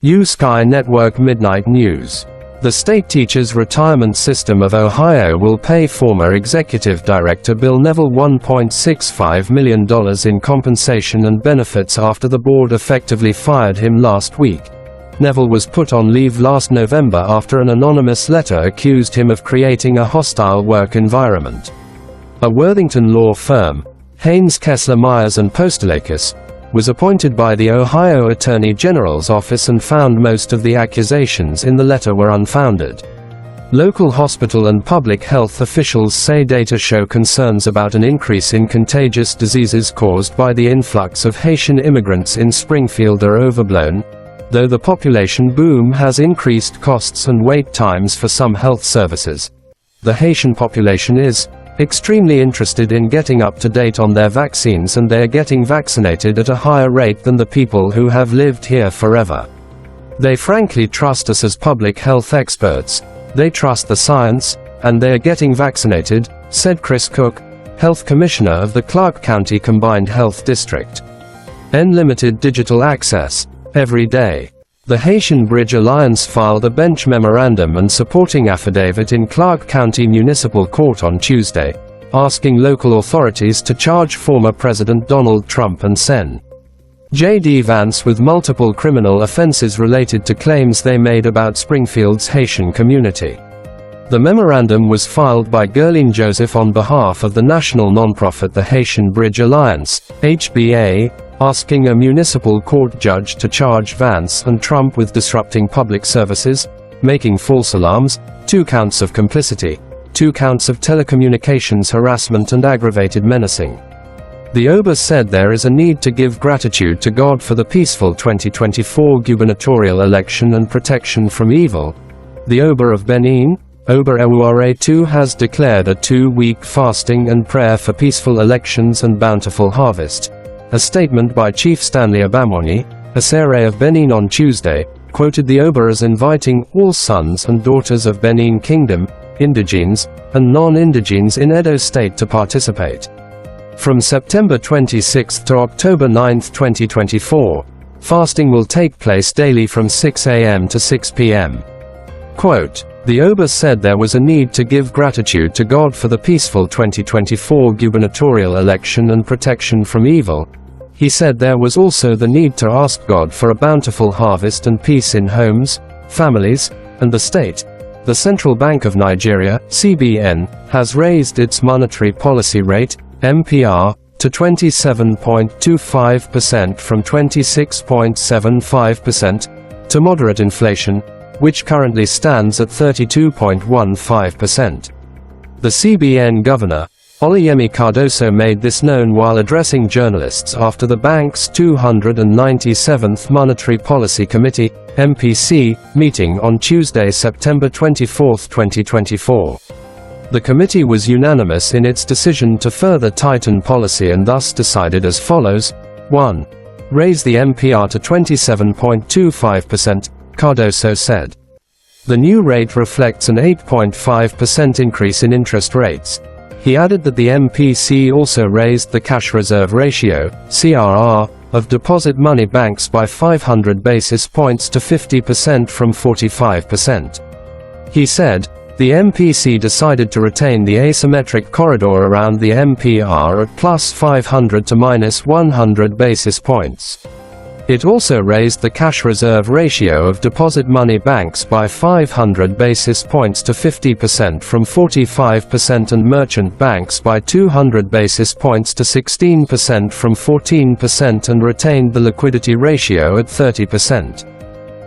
U-Sky Network Midnight News. The state teachers' retirement system of Ohio will pay former executive director Bill Neville $1.65 million in compensation and benefits after the board effectively fired him last week. Neville was put on leave last November after an anonymous letter accused him of creating a hostile work environment. A Worthington law firm, Haynes Kessler Myers and Postalakis, was appointed by the Ohio Attorney General's office and found most of the accusations in the letter were unfounded. Local hospital and public health officials say data show concerns about an increase in contagious diseases caused by the influx of Haitian immigrants in Springfield are overblown, though the population boom has increased costs and wait times for some health services. The Haitian population is extremely interested in getting up to date on their vaccines, and they're getting vaccinated at a higher rate than the people who have lived here forever. They frankly trust us as public health experts, they trust the science, and they're getting vaccinated, said Chris Cook, Health Commissioner of the Clark County Combined Health District. Unlimited digital access, every day. The Haitian Bridge Alliance filed a bench memorandum and supporting affidavit in Clark County Municipal Court on Tuesday, asking local authorities to charge former President Donald Trump and Sen. J.D. Vance with multiple criminal offenses related to claims they made about Springfield's Haitian community. The memorandum was filed by Gerline Joseph on behalf of the national nonprofit the Haitian Bridge Alliance, HBA, asking a municipal court judge to charge Vance and Trump with disrupting public services, making false alarms, 2 counts of complicity, 2 counts of telecommunications harassment and aggravated menacing. The Oba said there is a need to give gratitude to God for the peaceful 2024 gubernatorial election and protection from evil. The Oba of Benin, Oba Ewuare has declared a 2-week fasting and prayer for peaceful elections and bountiful harvest. A statement by Chief Stanley Abamoni, Asere of Benin on Tuesday, quoted the Oba as inviting all sons and daughters of Benin Kingdom, indigenes, and non-indigenes in Edo State to participate. From September 26 to October 9, 2024, fasting will take place daily from 6 a.m. to 6 p.m. Quote, the Oba said there was a need to give gratitude to God for the peaceful 2024 gubernatorial election and protection from evil. He said there was also the need to ask God for a bountiful harvest and peace in homes, families, and the state. The Central Bank of Nigeria, CBN, has raised its monetary policy rate, MPR, to 27.25% from 26.75%, to moderate inflation, which currently stands at 32.15%. The CBN governor, Oluyemi Cardoso, made this known while addressing journalists after the bank's 297th Monetary Policy Committee, MPC, meeting on Tuesday, September 24, 2024. The committee was unanimous in its decision to further tighten policy and thus decided as follows: 1. Raise the MPR to 27.25%, Cardoso said. The new rate reflects an 8.5% increase in interest rates. He added that the MPC also raised the cash reserve ratio, CRR, of deposit money banks by 500 basis points to 50% from 45%. He said, the MPC decided to retain the asymmetric corridor around the MPR at plus 500 to minus 100 basis points. It also raised the cash reserve ratio of deposit money banks by 500 basis points to 50% from 45% and merchant banks by 200 basis points to 16% from 14% and retained the liquidity ratio at 30%.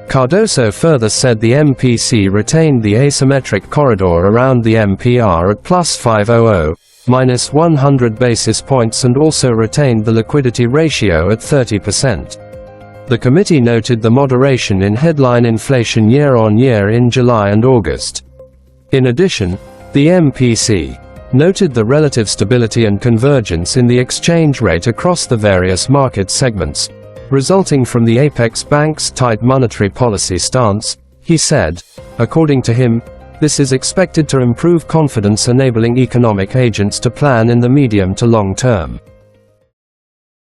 Cardoso further said the MPC retained the asymmetric corridor around the MPR at plus 500, minus 100 basis points and also retained the liquidity ratio at 30%. The committee noted the moderation in headline inflation year-on-year in July and August. In addition, the MPC noted the relative stability and convergence in the exchange rate across the various market segments, resulting from the apex bank's tight monetary policy stance. He said, according to him, this is expected to improve confidence, enabling economic agents to plan in the medium to long term.